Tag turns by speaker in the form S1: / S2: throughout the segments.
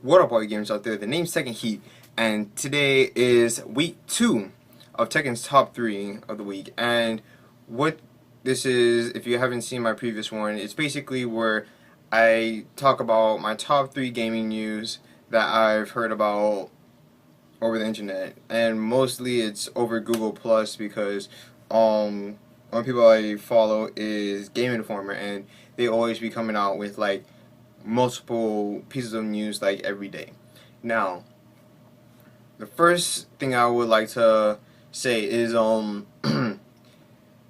S1: What up, all you gamers out there? The name's Tekken Heat, and today is week 2 of Tekken's top 3 of the week. And what this is, if you haven't seen my previous one, it's basically where I talk about my top 3 gaming news that I've heard about over the internet, and mostly it's over Google Plus because one people I follow is Game Informer, and they always be coming out with like multiple pieces of news like every day. Now, the first thing I would like to say is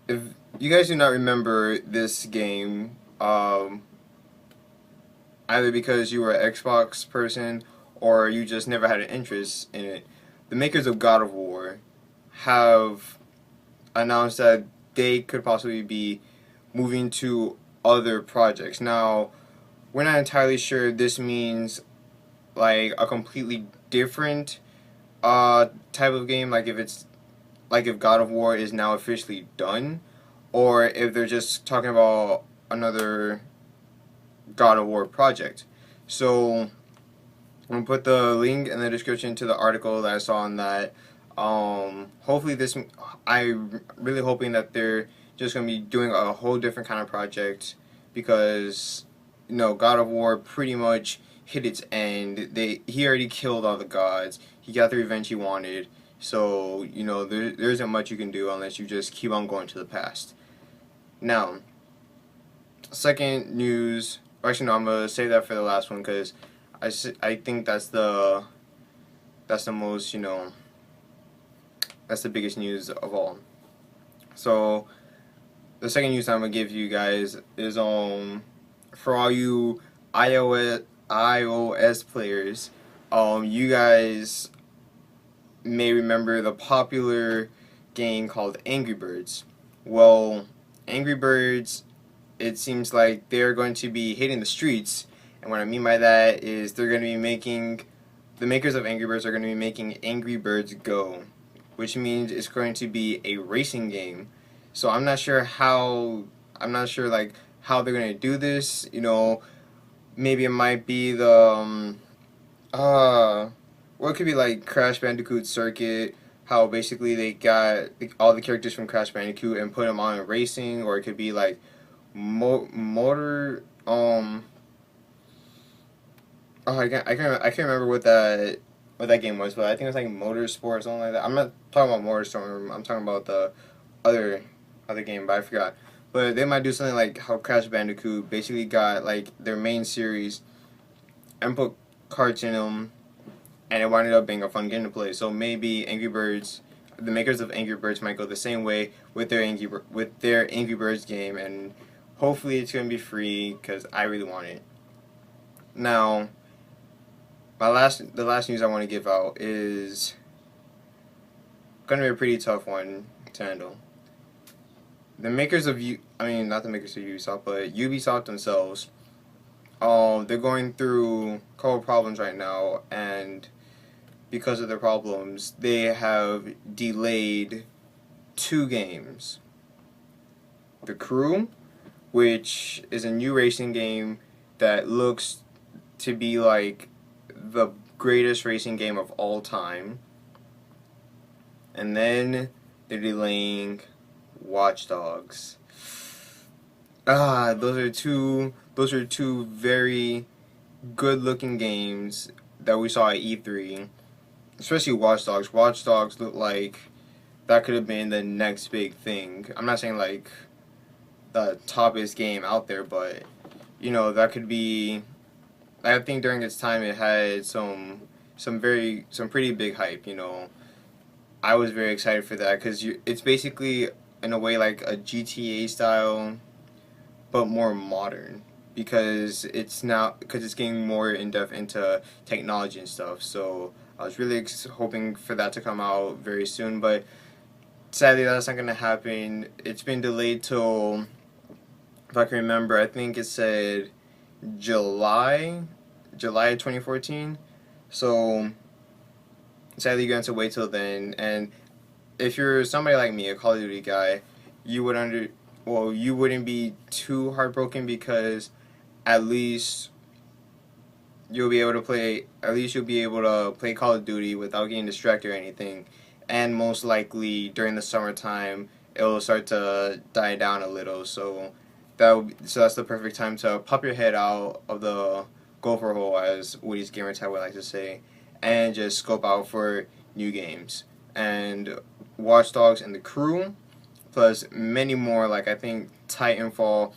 S1: if you guys do not remember this game, either because you were an Xbox person or you just never had an interest in it, the makers of God of War have announced that they could possibly be moving to other projects. Now, we're not entirely sure this means like a completely different type of game, like if God of War is now officially done, or if they're just talking about another God of War project. So I'm gonna put the link in the description to the article that I saw on that. Hopefully I'm really hoping that they're just gonna be doing a whole different kind of project, because God of War pretty much hit its end. He already killed all the gods. He got the revenge he wanted. So there isn't much you can do unless you just keep on going to the past. Now, second news. Actually, no, I'm gonna save that for the last one because I think that's the most that's the biggest news of all. So the second news I'm gonna give you guys is for all you iOS players, you guys may remember the popular game called Angry Birds. Well, Angry Birds, it seems like they're going to be hitting the streets, and what I mean by that is they're going to be making, the makers of Angry Birds are going to be making Angry Birds Go, which means it's going to be a racing game. So I'm not sure like how they're going to do this. Maybe it might be well, it could be like Crash Bandicoot Circuit, how basically they got all the characters from Crash Bandicoot and put them on racing, or it could be like motor. Oh, I can't remember what that game was, but I think it was like Motorsport or something like that. I'm not talking about Motorstorm. I'm talking about the other other game, but I forgot. But they might do something like how Crash Bandicoot basically got like their main series and put carts in them, and it wound up being a fun game to play. So maybe Angry Birds, the makers of Angry Birds, might go the same way with their Angry Birds game, and hopefully it's gonna be free because I really want it. Now, the last news I want to give out is gonna be a pretty tough one to handle. The makers of I mean, not the makers of Ubisoft, but Ubisoft themselves, they're going through a couple problems right now, and because of their problems, they have delayed 2 games. The Crew, which is a new racing game that looks to be like the greatest racing game of all time. And then they're delaying Watch Dogs. Those are two very good looking games that we saw at E3. Especially Watch Dogs. Watch Dogs look like that could have been the next big thing. I'm not saying like the toppest game out there, but that could be. I think during its time it had some pretty big hype. I was very excited for that because it's basically in a way like a GTA style, but more modern, because it's getting more in depth into technology and stuff. So I was really hoping for that to come out very soon, but sadly that's not gonna happen. It's been delayed till, if I can remember, I think it said July, July 2014. So sadly you're going to wait till then. And if you're somebody like me, a Call of Duty guy, you wouldn't be too heartbroken, because at least you'll be able to play. At least you'll be able to play Call of Duty without getting distracted or anything. And most likely during the summertime, it'll start to die down a little. So that's the perfect time to pop your head out of the gopher hole, as Woody's Gamertag would like to say, and just scope out for new games. And Watch Dogs and The Crew, plus many more, like I think Titanfall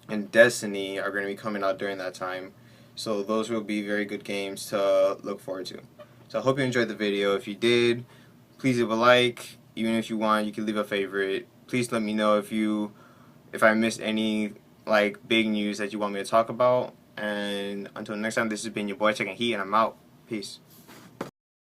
S1: and Destiny are going to be coming out during that time. So those will be very good games to look forward to. So I hope you enjoyed the video. If you did, please leave a like. Even if you want, you can leave a favorite. Please let me know if I missed any like big news that you want me to talk about. And until next time, this has been your boy Tekken Heat, and I'm out. Peace.